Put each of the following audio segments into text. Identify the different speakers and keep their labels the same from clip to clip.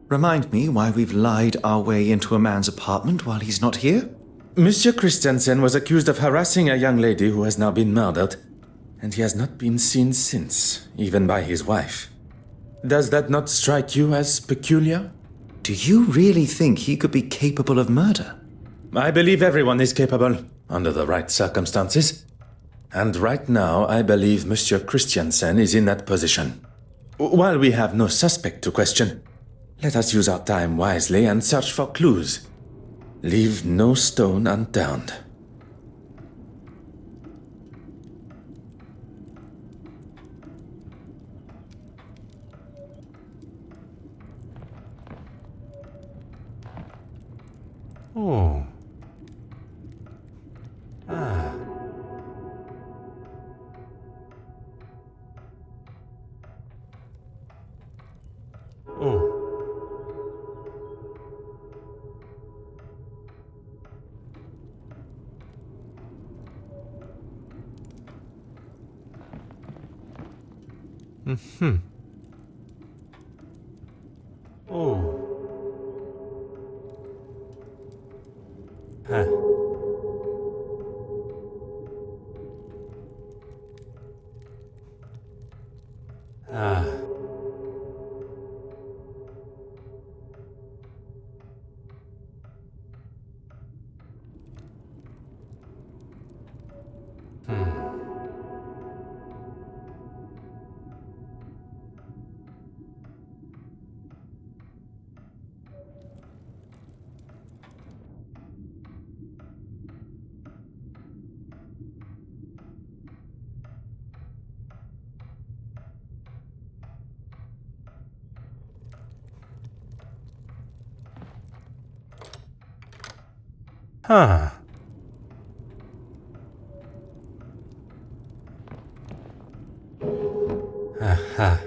Speaker 1: Remind me why we've lied our way into a man's apartment while he's not here?
Speaker 2: Monsieur Christensen was accused of harassing a young lady who has now been murdered, and he has not been seen since, even by his wife. Does that not strike you as peculiar?
Speaker 1: Do you really think he could be capable of murder?
Speaker 2: I believe everyone is capable, under the right circumstances. And right now, I believe Monsieur Christensen is in that position. While we have no suspect to question, let us use our time wisely and search for clues. Leave no stone unturned.
Speaker 3: Oh. Ah. Oh. Mm-hmm. Oh. Huh. Ah. Huh. Aha.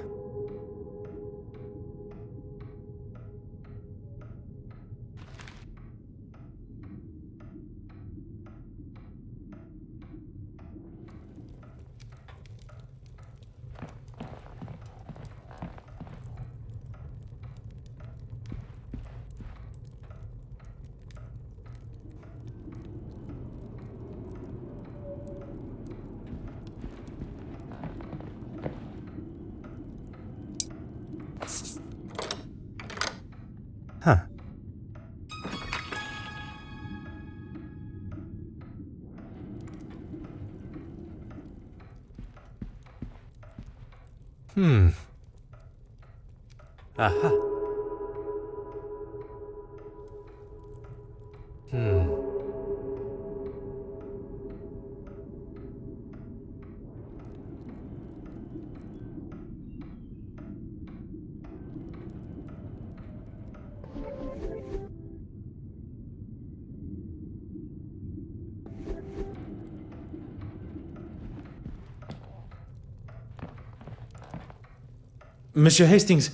Speaker 3: Huh. Aha.
Speaker 2: Monsieur Hastings,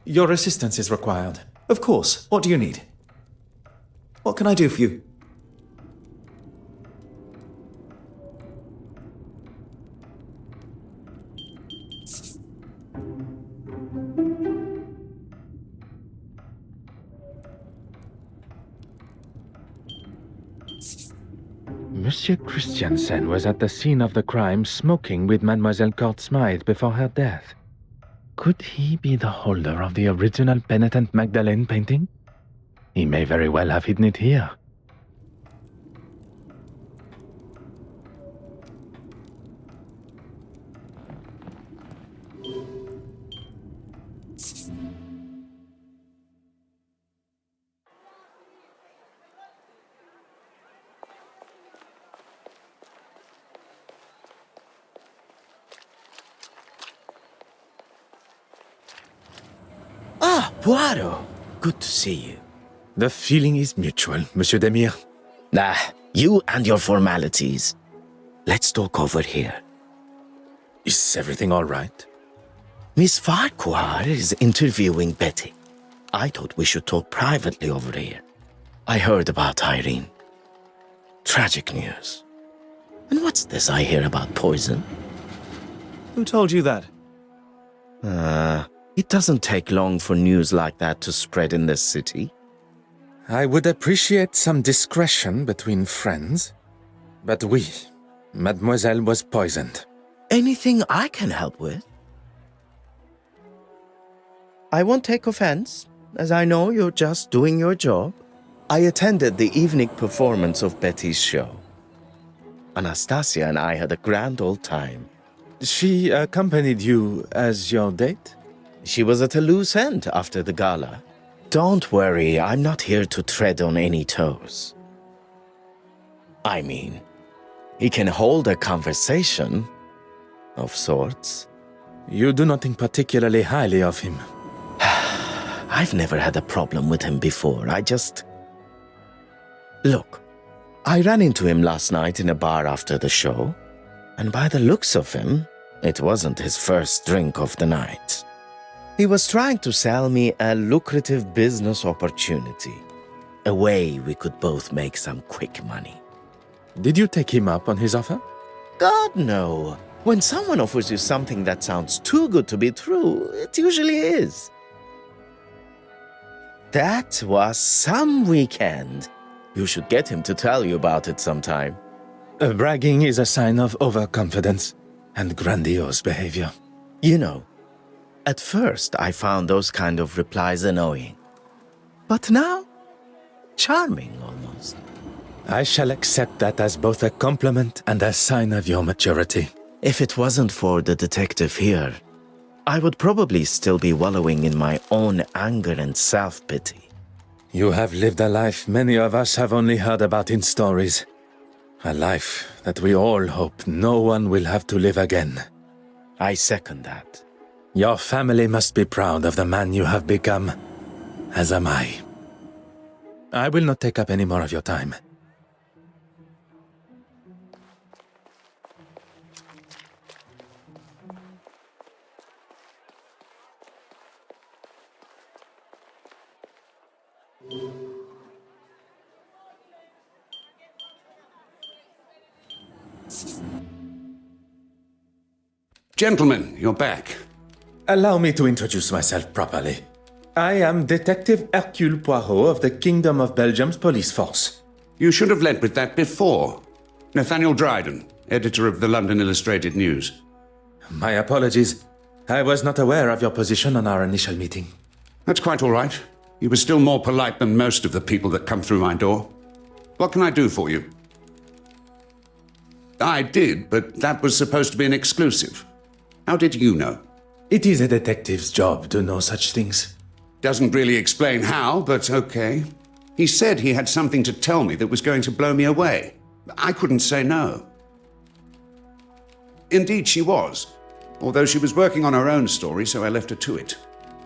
Speaker 2: your assistance is required.
Speaker 1: Of course. What do you need? What can I do for you?
Speaker 4: Monsieur Christensen was at the scene of the crime smoking with Mademoiselle Court Smythe before her death. Could he be the holder of the original Penitent Magdalene painting? He may very well have hidden it here.
Speaker 5: Ah, Poirot! Good to see you.
Speaker 2: The feeling is mutual, Monsieur Demire.
Speaker 5: You and your formalities. Let's talk over here.
Speaker 2: Is everything all right?
Speaker 5: Miss Farquhar is interviewing Betty. I thought we should talk privately over here. I heard about Irene. Tragic news. And what's this I hear about poison?
Speaker 1: Who told you that?
Speaker 5: It doesn't take long for news like that to spread in this city.
Speaker 2: I would appreciate some discretion between friends. But oui, Mademoiselle was poisoned.
Speaker 5: Anything I can help with? I won't take offense, as I know you're just doing your job. I attended the evening performance of Betty's show. Anastasia and I had a grand old time.
Speaker 2: She accompanied you as your date?
Speaker 5: She was at a loose end after the gala. Don't worry, I'm not here to tread on any toes. I mean, he can hold a conversation, of sorts.
Speaker 2: You do not think particularly highly of him.
Speaker 5: I've never had a problem with him before. Look, I ran into him last night in a bar after the show, and by the looks of him, it wasn't his first drink of the night. He was trying to sell me a lucrative business opportunity, a way we could both make some quick money.
Speaker 2: Did you take him up on his offer?
Speaker 5: God, no. When someone offers you something that sounds too good to be true, it usually is. That was some weekend. You should get him to tell you about it sometime.
Speaker 2: Bragging is a sign of overconfidence and grandiose behavior.
Speaker 5: You know, at first I found those kind of replies annoying. But now, charming almost.
Speaker 2: I shall accept that as both a compliment and a sign of your maturity.
Speaker 5: If it wasn't for the detective here, I would probably still be wallowing in my own anger and self-pity.
Speaker 2: You have lived a life many of us have only heard about in stories. A life that we all hope no one will have to live again.
Speaker 5: I second that.
Speaker 2: Your family must be proud of the man you have become, as am I. I will not take up any more of your time.
Speaker 6: Gentlemen, you're back.
Speaker 2: Allow me to introduce myself properly. I am Detective Hercule Poirot of the Kingdom of Belgium's police force.
Speaker 6: You should have led with that before. Nathaniel Dryden, editor of the London Illustrated News.
Speaker 2: My apologies. I was not aware of your position on our initial meeting.
Speaker 6: That's quite all right. You were still more polite than most of the people that come through my door. What can I do for you? I did, but that was supposed to be an exclusive. How did you know?
Speaker 2: It is a detective's job to know such things.
Speaker 6: Doesn't really explain how, but okay. He said he had something to tell me that was going to blow me away. I couldn't say no. Indeed, she was. Although she was working on her own story, so I left her to it.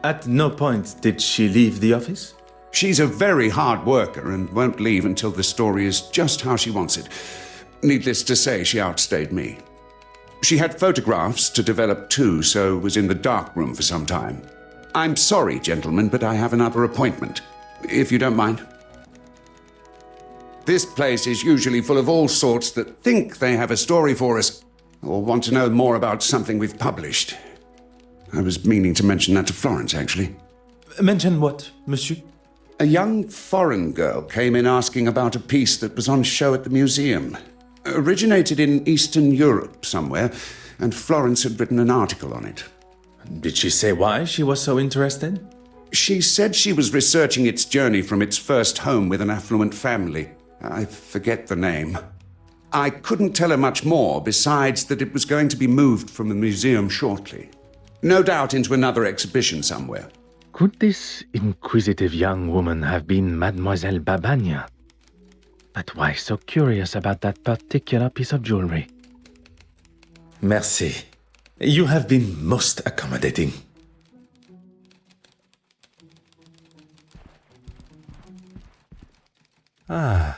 Speaker 2: At no point did she leave the office?
Speaker 6: She's a very hard worker and won't leave until the story is just how she wants it. Needless to say, she outstayed me. She had photographs to develop too, so was in the dark room for some time. I'm sorry, gentlemen, but I have another appointment, if you don't mind. This place is usually full of all sorts that think they have a story for us, or want to know more about something we've published. I was meaning to mention that to Florence, actually.
Speaker 2: Mention what, monsieur?
Speaker 6: A young foreign girl came in asking about a piece that was on show at the museum. Originated in Eastern Europe somewhere, and Florence had written an article on it.
Speaker 2: Did she say why she was so interested?
Speaker 6: She said she was researching its journey from its first home with an affluent family. I forget the name. I couldn't tell her much more, besides that it was going to be moved from the museum shortly. No doubt into another exhibition somewhere.
Speaker 4: Could this inquisitive young woman have been Mademoiselle Babagna? But why so curious about that particular piece of jewelry?
Speaker 2: Merci. You have been most accommodating.
Speaker 3: Ah.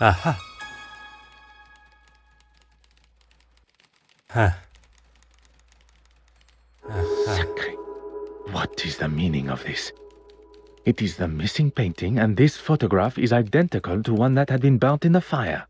Speaker 3: Aha. Huh.
Speaker 4: Sacre. What is the meaning of this? It is the missing painting, and this photograph is identical to one that had been burnt in the fire.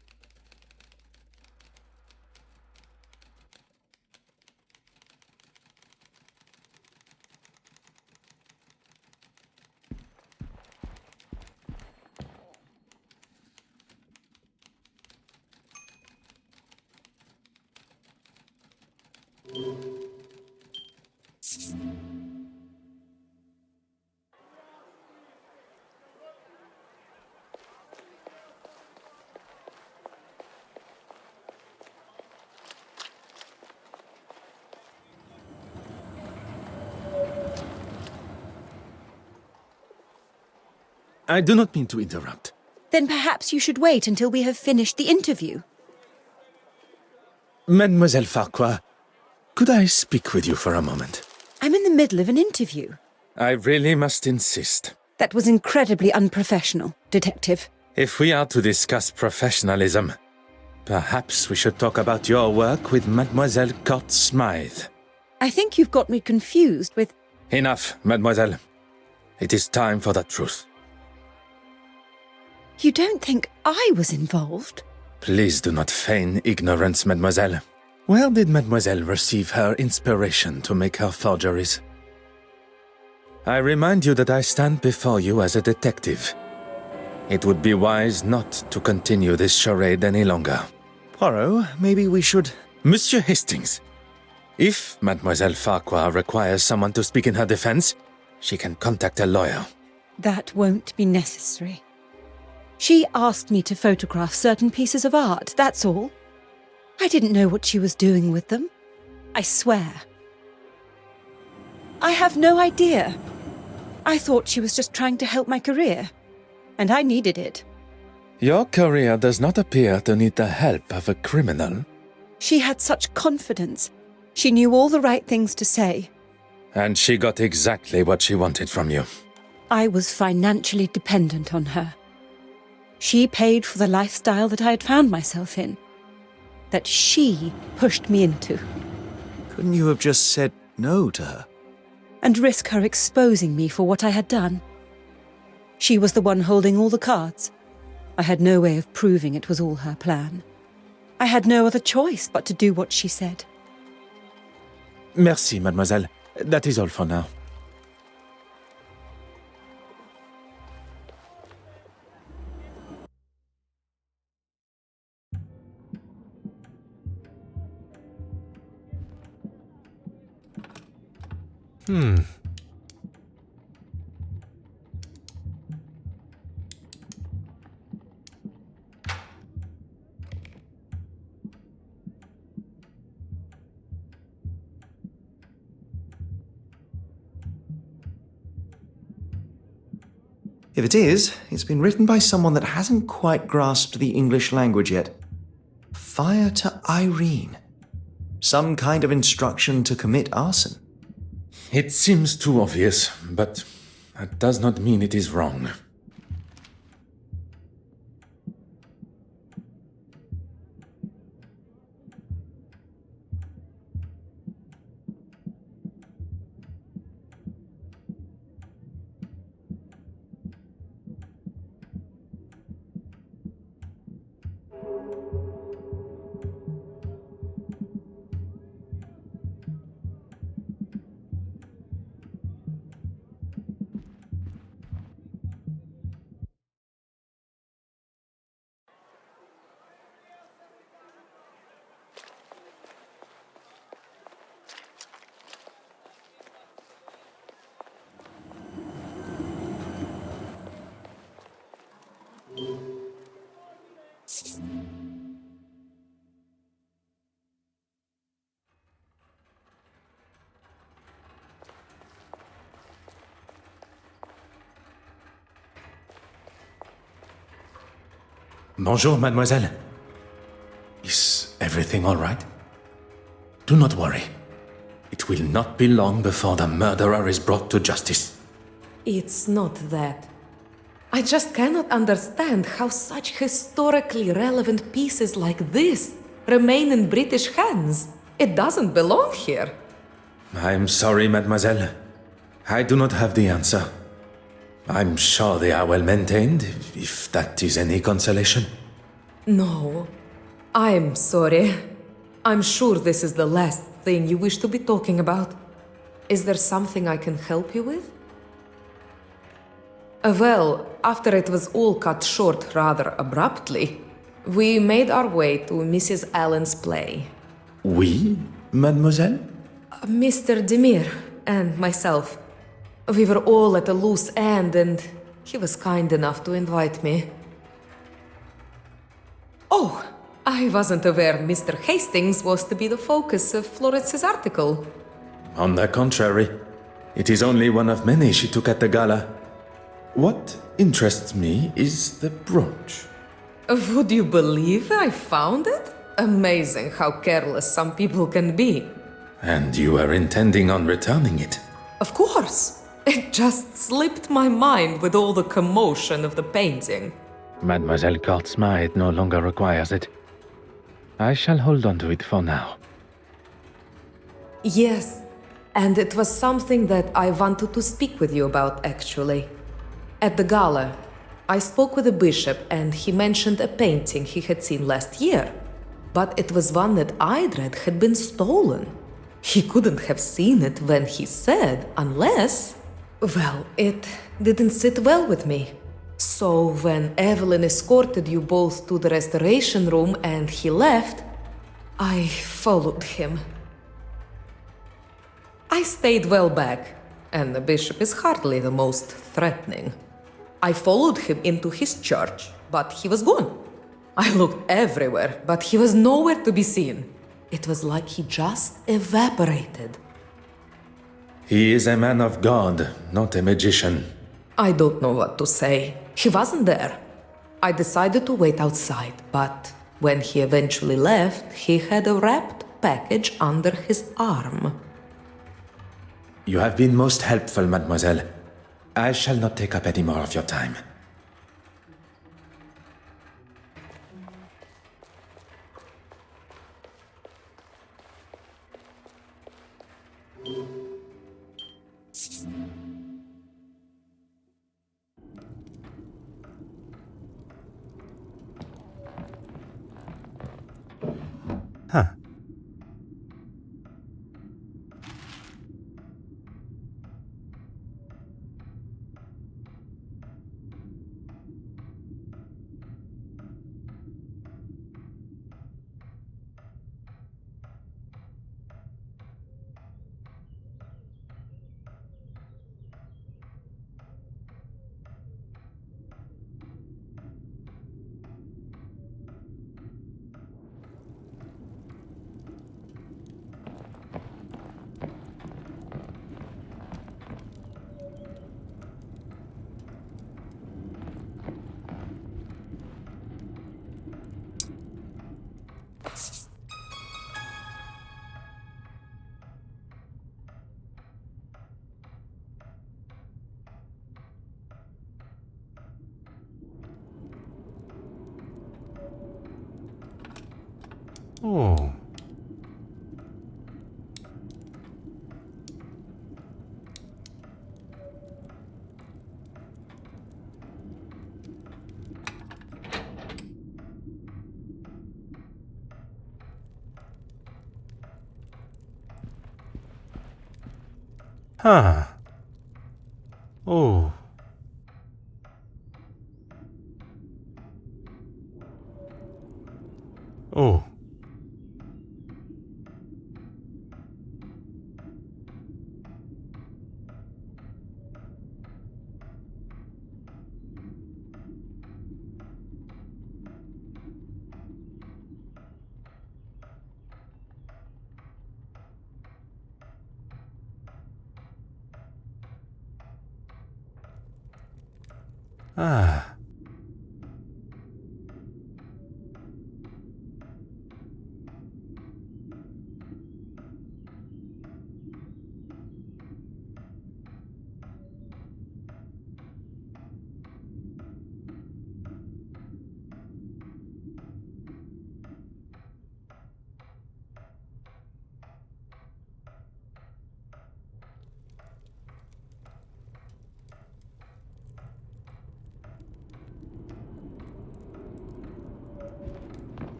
Speaker 2: I do not mean to interrupt.
Speaker 7: Then perhaps you should wait until we have finished the interview.
Speaker 2: Mademoiselle Farquhar, could I speak with you for a moment?
Speaker 7: I'm in the middle of an interview.
Speaker 2: I really must insist.
Speaker 7: That was incredibly unprofessional, Detective.
Speaker 2: If we are to discuss professionalism, perhaps we should talk about your work with Mademoiselle Court Smythe.
Speaker 7: I think you've got me confused with...
Speaker 2: Enough, mademoiselle. It is time for the truth.
Speaker 7: You don't think I was involved?
Speaker 2: Please do not feign ignorance, mademoiselle. Where did mademoiselle receive her inspiration to make her forgeries? I remind you that I stand before you as a detective. It would be wise not to continue this charade any longer.
Speaker 1: Poirot, maybe we should...
Speaker 2: Monsieur Hastings, if Mademoiselle Farquhar requires someone to speak in her defense, she can contact a lawyer.
Speaker 7: That won't be necessary. She asked me to photograph certain pieces of art, that's all. I didn't know what she was doing with them. I swear. I have no idea. I thought she was just trying to help my career, and I needed it.
Speaker 2: Your career does not appear to need the help of a criminal.
Speaker 7: She had such confidence. She knew all the right things to say.
Speaker 2: And she got exactly what she wanted from you.
Speaker 7: I was financially dependent on her. She paid for the lifestyle that I had found myself in, that she pushed me into.
Speaker 1: Couldn't you have just said no to her?
Speaker 7: And risk her exposing me for what I had done. She was the one holding all the cards. I had no way of proving it was all her plan. I had no other choice but to do what she said.
Speaker 2: Merci, mademoiselle. That is all for now.
Speaker 1: If it is, it's been written by someone that hasn't quite grasped the English language yet. Fire to Irene. Some kind of instruction to commit arson.
Speaker 2: It seems too obvious, but that does not mean it is wrong. Bonjour, mademoiselle. Is everything all right? Do not worry. It will not be long before the murderer is brought to justice.
Speaker 8: It's not that. I just cannot understand how such historically relevant pieces like this remain in British hands. It doesn't belong here.
Speaker 2: I'm sorry, mademoiselle. I do not have the answer. I'm sure they are well maintained, if that is any consolation.
Speaker 8: No, I'm sorry. I'm sure this is the last thing you wish to be talking about. Is there something I can help you with? Well, after it was all cut short rather abruptly, we made our way to Mrs. Allen's play.
Speaker 2: Oui, mademoiselle?
Speaker 8: Mr. Demir and myself. We were all at a loose end and he was kind enough to invite me. Oh, I wasn't aware Mr. Hastings was to be the focus of Florence's article.
Speaker 2: On the contrary, it is only one of many she took at the gala. What interests me is the brooch.
Speaker 8: Would you believe I found it? Amazing how careless some people can be.
Speaker 2: And you were intending on returning it?
Speaker 8: Of course. It just slipped my mind with all the commotion of the painting.
Speaker 4: Mademoiselle Court Smythe no longer requires it. I shall hold on to it for now.
Speaker 8: Yes, and it was something that I wanted to speak with you about, actually. At the gala, I spoke with the bishop and he mentioned a painting he had seen last year. But it was one that I'd read had been stolen. He couldn't have seen it when he said, unless... Well, it didn't sit well with me. So when Evelyn escorted you both to the restoration room and he left, I followed him. I stayed well back, and the bishop is hardly the most threatening. I followed him into his church, but he was gone. I looked everywhere, but he was nowhere to be seen. It was like he just evaporated.
Speaker 2: He is a man of God, not a magician.
Speaker 8: I don't know what to say. He wasn't there. I decided to wait outside, but when he eventually left, he had a wrapped package under his arm.
Speaker 2: You have been most helpful, mademoiselle. I shall not take up any more of your time.
Speaker 3: Huh. Oh. Huh. Oh. Oh. Ah.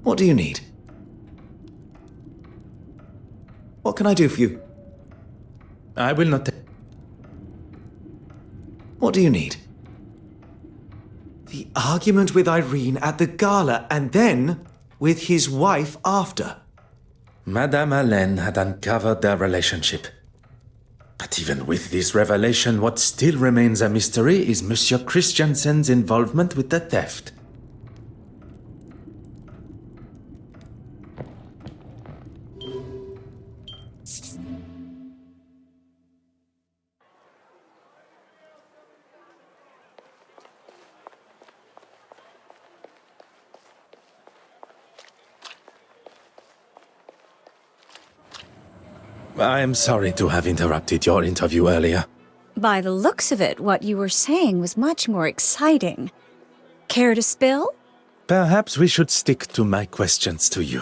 Speaker 1: What do you need? What can I do for you?
Speaker 2: I will not.
Speaker 1: What do you need? The argument with Irene at the gala, and then with his wife after.
Speaker 2: Madame Hélène had uncovered their relationship. But even with this revelation, what still remains a mystery is Monsieur Christiansen's involvement with the theft. I am sorry to have interrupted your interview earlier.
Speaker 9: By the looks of it, what you were saying was much more exciting. Care to spill?
Speaker 2: Perhaps we should stick to my questions to you.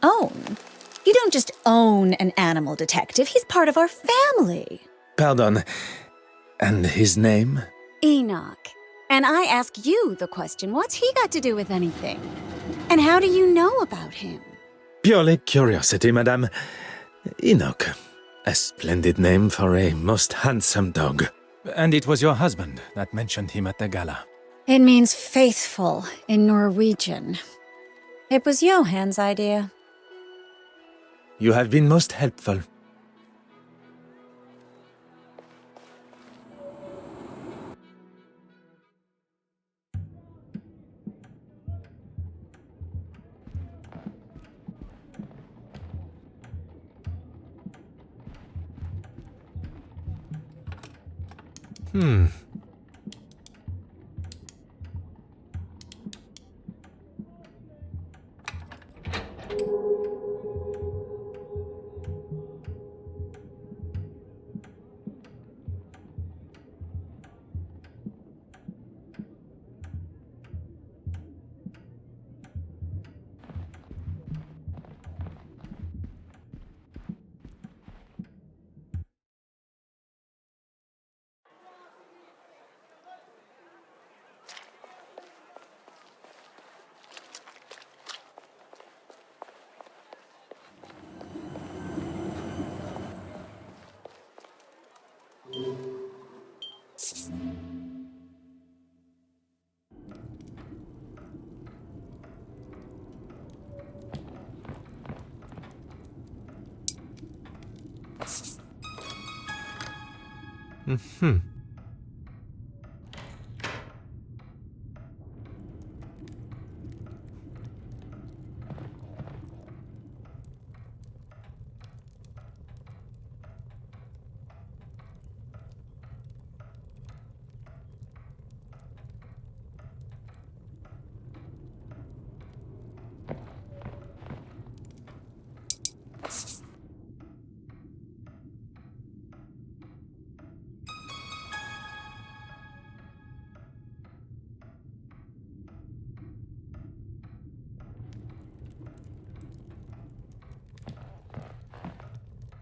Speaker 9: Own? You don't just own an animal detective, he's part of our family.
Speaker 2: Pardon. And his name?
Speaker 9: Enoch. And I ask you the question, what's he got to do with anything? And how do you know about him?
Speaker 2: Purely curiosity, madame. Enoch. A splendid name for a most handsome dog.
Speaker 3: And it was your husband that mentioned him at the gala.
Speaker 9: It means faithful in Norwegian. It was Johann's idea.
Speaker 2: You have been most helpful.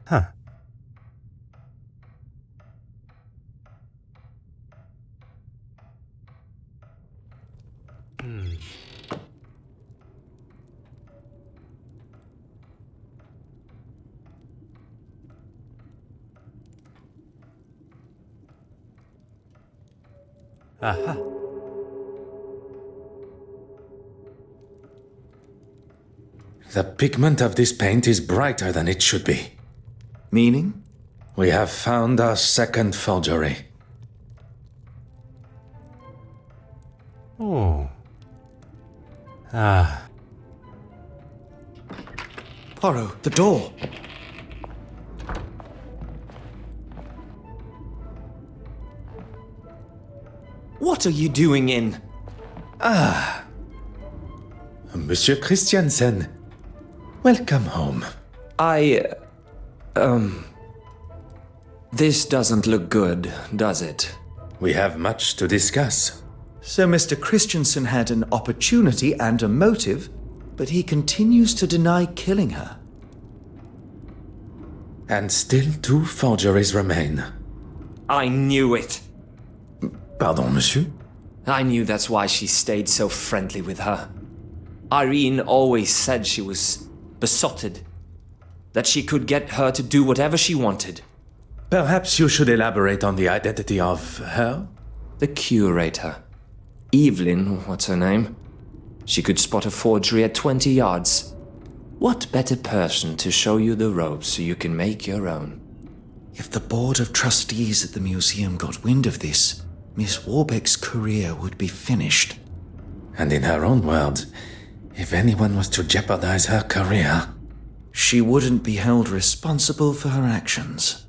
Speaker 3: Huh. Aha.
Speaker 2: The pigment of this paint is brighter than it should be.
Speaker 1: Meaning?
Speaker 2: We have found our second forgery.
Speaker 3: Oh. Ah.
Speaker 1: Poirot, the door. What are you doing in?
Speaker 2: Monsieur Christiansen, welcome home.
Speaker 1: This doesn't look good, does it?
Speaker 2: We have much to discuss.
Speaker 1: So Mr. Christiansen had an opportunity and a motive, but he continues to deny killing her.
Speaker 2: And still 2 forgeries remain.
Speaker 10: I knew it.
Speaker 2: Pardon, monsieur?
Speaker 10: I knew that's why she stayed so friendly with her. Irene always said she was besotted, that she could get her to do whatever she wanted.
Speaker 2: Perhaps you should elaborate on the identity of her?
Speaker 10: The curator. Evelyn, what's her name? She could spot a forgery at 20 yards. What better person to show you the ropes so you can make your own?
Speaker 1: If the board of trustees at the museum got wind of this, Miss Warbeck's career would be finished.
Speaker 2: And in her own words, if anyone was to jeopardize her career,
Speaker 1: she wouldn't be held responsible for her actions.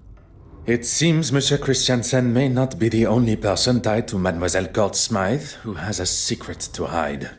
Speaker 2: It seems Monsieur Christiansen may not be the only person tied to Mademoiselle Court Smythe who has a secret to hide.